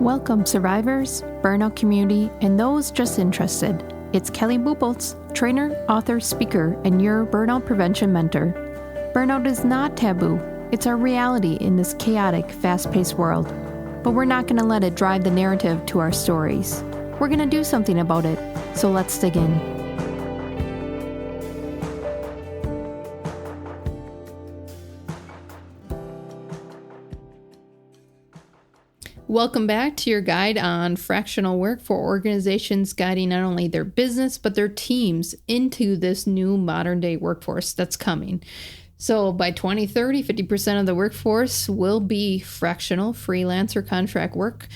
Welcome, survivors, burnout community, and those just interested. It's Kelly Buboltz, trainer, author, speaker, and your burnout prevention mentor. Burnout is not taboo. It's our reality in this chaotic, fast-paced world. But we're not going to let it drive the narrative to our stories. We're going to do something about it. So let's dig in. Welcome back to your guide on fractional work for organizations guiding not only their business, but their teams into this new modern day workforce that's coming. So by 2030, 50% of the workforce will be fractional, freelance, or contract work.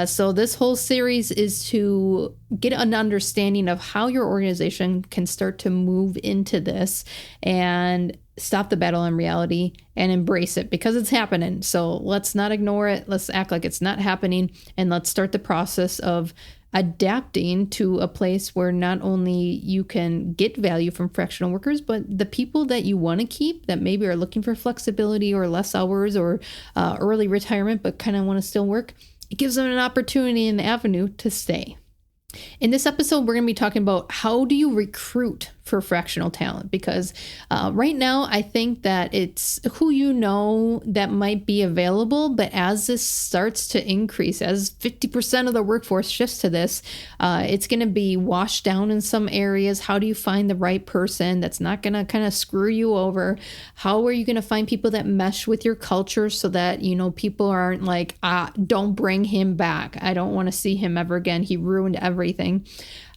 So this whole series is to get an understanding of how your organization can start to move into this and stop the battle in reality and embrace it because it's happening. So let's not ignore it. Let's act like it's not happening. And let's start the process of adapting to a place where not only you can get value from fractional workers, but the people that you want to keep that maybe are looking for flexibility or less hours or early retirement, but kind of want to still work, it gives them an opportunity and avenue to stay. In this episode, we're going to be talking about how do you recruit for fractional talent? Because right now, I think that it's who you know that might be available. But as this starts to increase, as 50% of the workforce shifts to this, it's going to be washed down in some areas. How do you find the right person that's not going to kind of screw you over? How are you going to find people that mesh with your culture so that, you know, people aren't like, don't bring him back. I don't want to see him ever again. He ruined everything.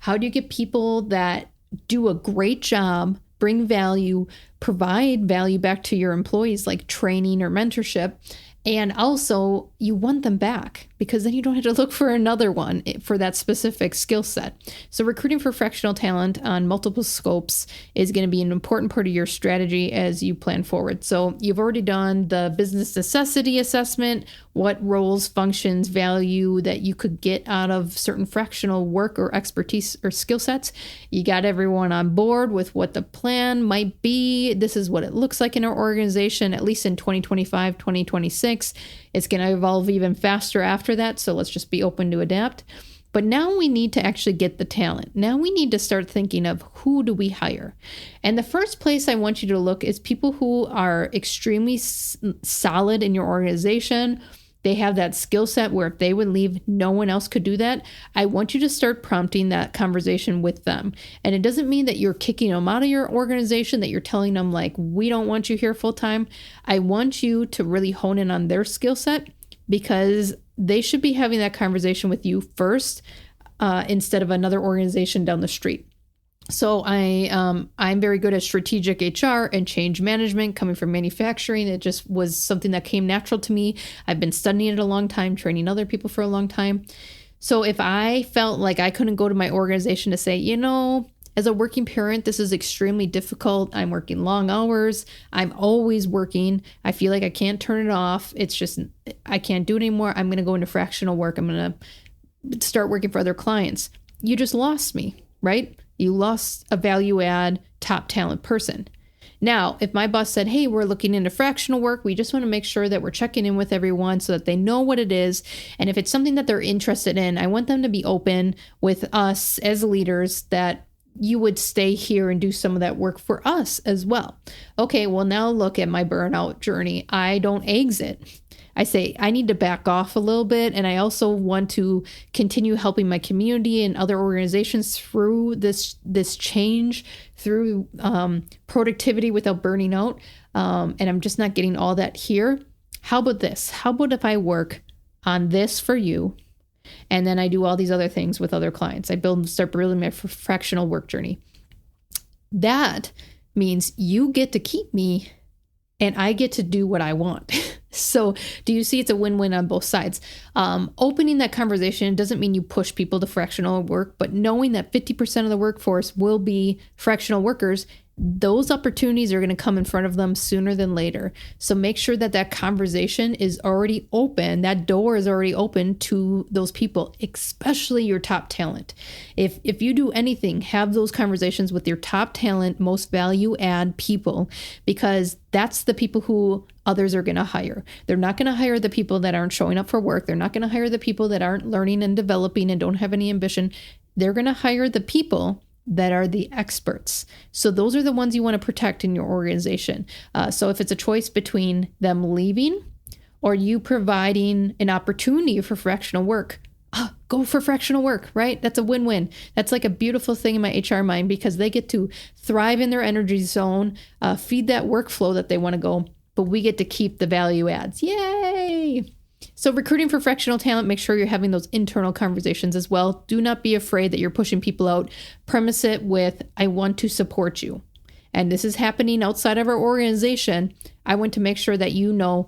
How do you get people that do a great job, bring value, provide value back to your employees like training or mentorship, and also you want them back because then you don't have to look for another one for that specific skill set. So recruiting for fractional talent on multiple scopes is going to be an important part of your strategy as you plan forward. So you've already done the business necessity assessment, what roles, functions, value that you could get out of certain fractional work or expertise or skill sets. You got everyone on board with what the plan might be. This is what it looks like in our organization, at least in 2025, 2026. It's going to evolve even faster after that. So let's just be open to adapt. But now we need to actually get the talent. Now we need to start thinking of who do we hire? And the first place I want you to look is people who are extremely solid in your organization. They have that skill set where if they would leave, no one else could do that. I want you to start prompting that conversation with them. And it doesn't mean that you're kicking them out of your organization, that you're telling them like, we don't want you here full time. I want you to really hone in on their skill set because they should be having that conversation with you first instead of another organization down the street. So I'm very good at strategic HR and change management coming from manufacturing. It just was something that came natural to me. I've been studying it a long time, training other people for a long time. So if I felt like I couldn't go to my organization to say, you know, as a working parent, this is extremely difficult. I'm working long hours. I'm always working. I feel like I can't turn it off. It's just, I can't do it anymore. I'm going to go into fractional work. I'm going to start working for other clients. You just lost me, right? You lost a value add top talent person. Now, if my boss said, hey, we're looking into fractional work, we just want to make sure that we're checking in with everyone so that they know what it is. And if it's something that they're interested in, I want them to be open with us as leaders that you would stay here and do some of that work for us as well. Okay, well, now look at my burnout journey. I don't exit. I say, I need to back off a little bit. And I also want to continue helping my community and other organizations through this change, through productivity without burning out. And I'm just not getting all that here. How about this? How about if I work on this for you? And then I do all these other things with other clients. I start building my fractional work journey. That means you get to keep me and I get to do what I want. So do you see it's a win-win on both sides? Opening that conversation doesn't mean you push people to fractional work, but knowing that 50% of the workforce will be fractional workers those opportunities are going to come in front of them sooner than later. So make sure that that conversation is already open. That door is already open to those people, especially your top talent. If you do anything, have those conversations with your top talent, most value add people, because that's the people who others are going to hire. They're not going to hire the people that aren't showing up for work. They're not going to hire the people that aren't learning and developing and don't have any ambition. They're going to hire the people that are the experts. So those are the ones you want to protect in your organization. So if it's a choice between them leaving or you providing an opportunity for fractional work, go for fractional work, right? That's a win-win. That's like a beautiful thing in my HR mind, because they get to thrive in their energy zone, feed that workflow that they want to go, but we get to keep the value adds. Yay! So recruiting for fractional talent, make sure you're having those internal conversations as well. Do not be afraid that you're pushing people out. Premise it with, I want to support you. And this is happening outside of our organization. I want to make sure that you know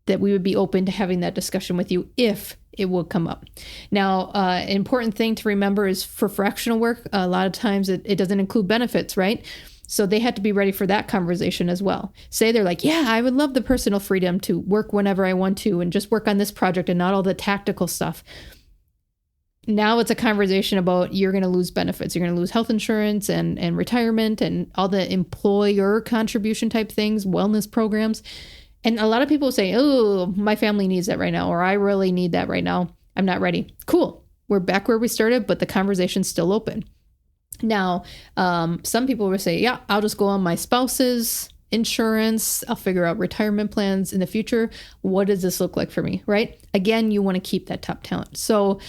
that we would be open to having that discussion with you if it will come up. Now, an important thing to remember is for fractional work, a lot of times it doesn't include benefits, right? So they had to be ready for that conversation as well. Say they're like, yeah, I would love the personal freedom to work whenever I want to and just work on this project and not all the tactical stuff. Now it's a conversation about you're going to lose benefits. You're going to lose health insurance and retirement and all the employer contribution type things, wellness programs. And a lot of people say, oh, my family needs that right now, or I really need that right now. I'm not ready. Cool. We're back where we started, but the conversation's still open. Now, some people will say, yeah, I'll just go on my spouse's insurance. I'll figure out retirement plans in the future. What does this look like for me, right? Again, you want to keep that top talent. So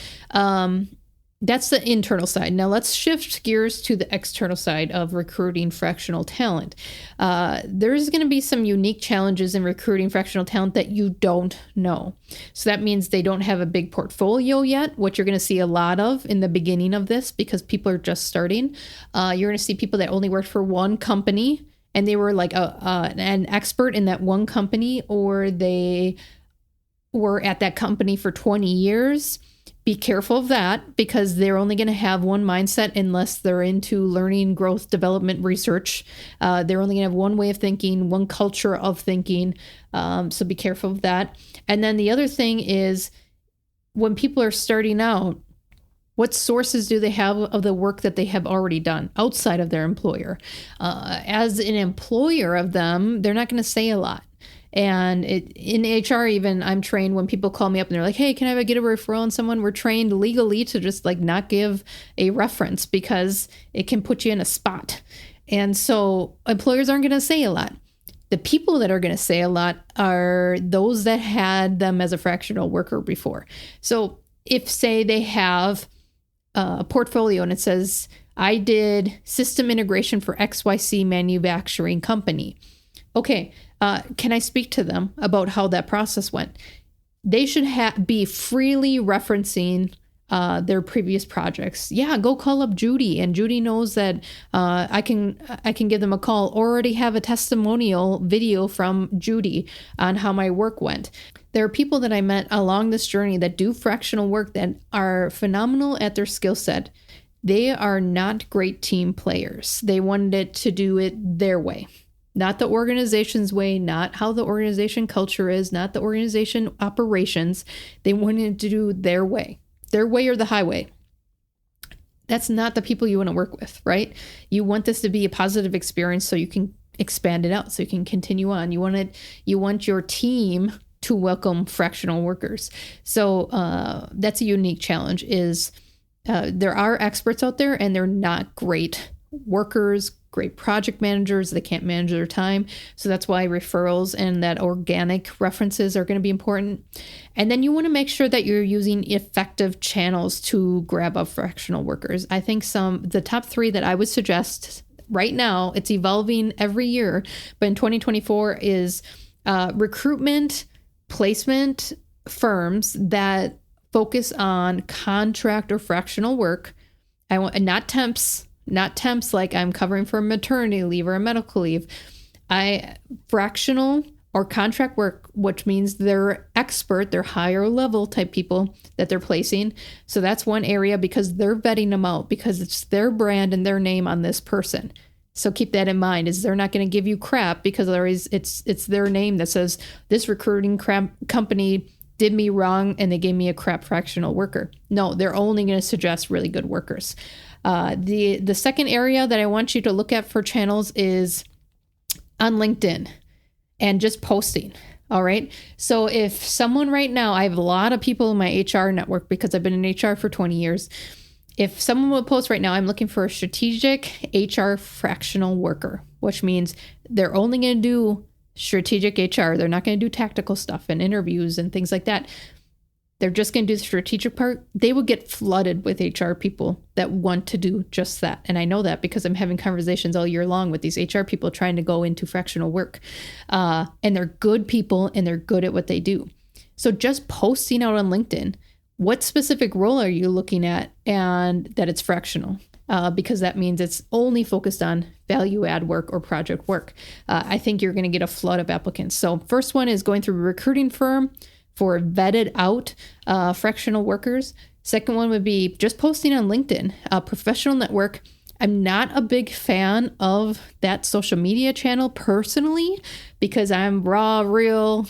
that's the internal side. Now let's shift gears to the external side of recruiting fractional talent. There's going to be some unique challenges in recruiting fractional talent that you don't know. So that means they don't have a big portfolio yet, what you're going to see a lot of in the beginning of this, because people are just starting. You're going to see people that only worked for one company and they were like an expert in that one company, or they were at that company for 20 years. Be careful of that, because they're only going to have one mindset unless they're into learning, growth, development, research. They're only going to have one way of thinking, one culture of thinking. So be careful of that. And then the other thing is, when people are starting out, what sources do they have of the work that they have already done outside of their employer? As an employer of them, they're not going to say a lot. And in HR, even, I'm trained when people call me up and they're like, hey, can I get a referral on someone? We're trained legally to just like not give a reference, because it can put you in a spot. And so employers aren't going to say a lot. The people that are going to say a lot are those that had them as a fractional worker before. So if, say, they have a portfolio and it says, I did system integration for XYC manufacturing company. Okay. Can I speak to them about how that process went? They should be freely referencing their previous projects. Yeah, go call up Judy, and Judy knows that I can give them a call, or already have a testimonial video from Judy on how my work went. There are people that I met along this journey that do fractional work that are phenomenal at their skill set. They are not great team players. They wanted to do it their way. Not the organization's way, not how the organization culture is, not the organization operations. They wanted to do their way or the highway. That's not the people you want to work with, right? You want this to be a positive experience so you can expand it out, so you can continue on. You want your team to welcome fractional workers. So that's a unique challenge. There are experts out there and they're not great workers, great project managers. They can't manage their time. So that's why referrals and that organic references are going to be important. And then you want to make sure that you're using effective channels to grab up fractional workers. I think the top 3 that I would suggest right now, it's evolving every year, but in 2024 is recruitment, placement firms that focus on contract or fractional work. I want not temps like I'm covering for maternity leave or a medical leave. Fractional or contract work, which means they're expert, they're higher level type people that they're placing. So that's one area, because they're vetting them out, because it's their brand and their name on this person. So keep that in mind, is they're not going to give you crap because it's their name that says this recruiting company did me wrong and they gave me a crap fractional worker. No, they're only going to suggest really good workers. The second area that I want you to look at for channels is on LinkedIn and just posting. All right. So if someone right now, I have a lot of people in my HR network because I've been in HR for 20 years. If someone would post right now, I'm looking for a strategic HR fractional worker, which means they're only going to do strategic HR. They're not going to do tactical stuff and interviews and things like that. They're just going to do the strategic part. They will get flooded with HR people that want to do just that. And I know that because I'm having conversations all year long with these HR people trying to go into fractional work. And they're good people and they're good at what they do. So just posting out on LinkedIn, what specific role are you looking at and that it's fractional? Because that means it's only focused on value add work or project work. I think you're going to get a flood of applicants. So first one is going through a recruiting firm for vetted out fractional workers. Second one would be just posting on LinkedIn, professional network. I'm not a big fan of that social media channel personally because I'm raw, real,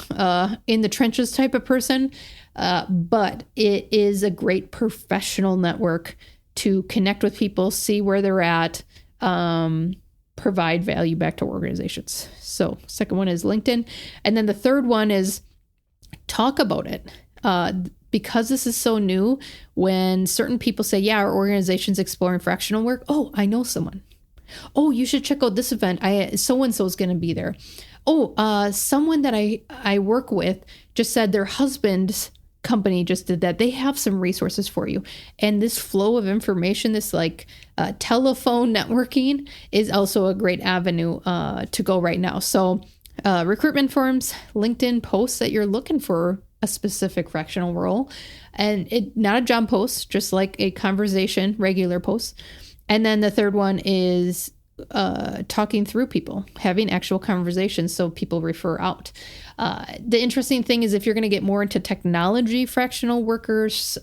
in the trenches type of person. But it is a great professional network to connect with people, see where they're at, provide value back to organizations. So second one is LinkedIn. And then the third one is talk about it. Because this is so new, when certain people say, yeah, our organization's exploring fractional work. Oh, I know someone. Oh, you should check out this event. So-and-so is going to be there. Oh, someone that I work with just said their husband's company just did that. They have some resources for you. And this flow of information, this telephone networking is also a great avenue to go right now. So recruitment firms, LinkedIn posts that you're looking for a specific fractional role, and it not a job post, just like a conversation, regular post. And then the third one is talking through people, having actual conversations so people refer out. The interesting thing is if you're going to get more into technology, fractional workers,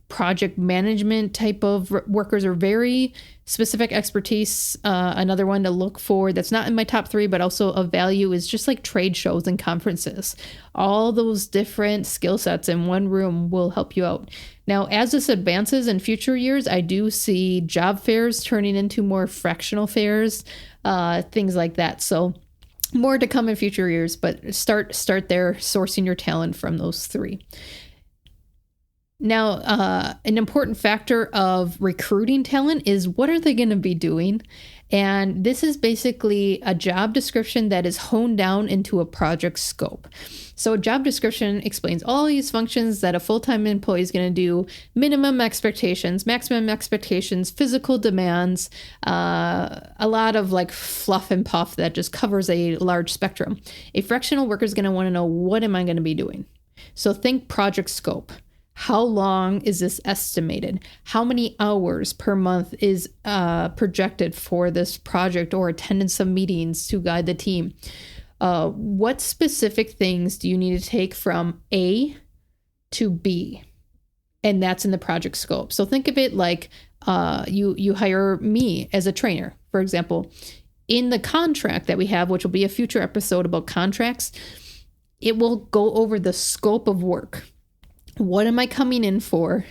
project management type of workers are very specific expertise. Another one to look for that's not in my top 3, but also of value is just like trade shows and conferences. All those different skill sets in one room will help you out. Now, as this advances in future years, I do see job fairs turning into more fractional fairs, things like that. So more to come in future years, but start there, sourcing your talent from those 3. Now, an important factor of recruiting talent is what are they going to be doing? And this is basically a job description that is honed down into a project scope. So a job description explains all these functions that a full-time employee is going to do, minimum expectations, maximum expectations, physical demands, a lot of like fluff and puff that just covers a large spectrum. A fractional worker is going to want to know, what am I going to be doing? So think project scope. How long is this estimated? How many hours per month is projected for this project or attendance of meetings to guide the team? What specific things do you need to take from A to B? And that's in the project scope. So think of it like you hire me as a trainer, for example. In the contract that we have, which will be a future episode about contracts, it will go over the scope of work. What am I coming in for?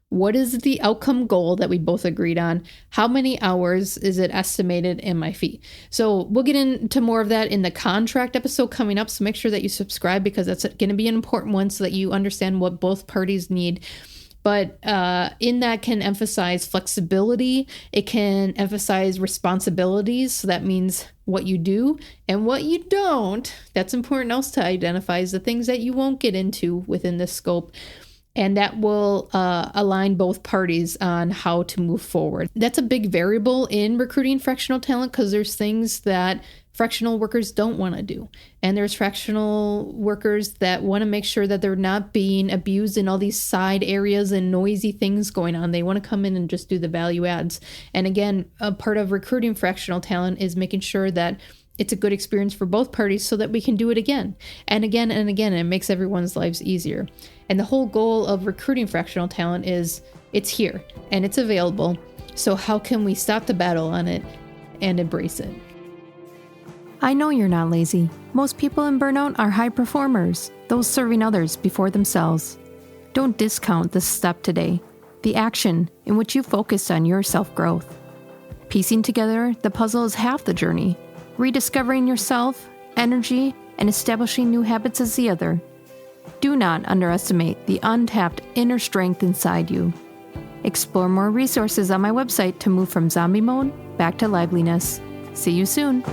What is the outcome goal that we both agreed on? How many hours is it estimated in my fee? So we'll get into more of that in the contract episode coming up. So make sure that you subscribe because that's going to be an important one so that you understand what both parties need. But in that can emphasize flexibility. It can emphasize responsibilities. So that means what you do and what you don't. That's important also to identify is the things that you won't get into within this scope. And that will align both parties on how to move forward. That's a big variable in recruiting fractional talent because there's things that fractional workers don't want to do. And there's fractional workers that want to make sure that they're not being abused in all these side areas and noisy things going on. They want to come in and just do the value adds. And again, a part of recruiting fractional talent is making sure that it's a good experience for both parties so that we can do it again and again and again. And it makes everyone's lives easier. And the whole goal of recruiting fractional talent is it's here and it's available. So how can we stop the battle on it and embrace it. I know you're not lazy. Most people in burnout are high performers, those serving others before themselves. Don't discount this step today, the action in which you focus on your self-growth. Piecing together the puzzle is half the journey. Rediscovering yourself, energy, and establishing new habits is the other. Do not underestimate the untapped inner strength inside you. Explore more resources on my website to move from zombie mode back to liveliness. See you soon.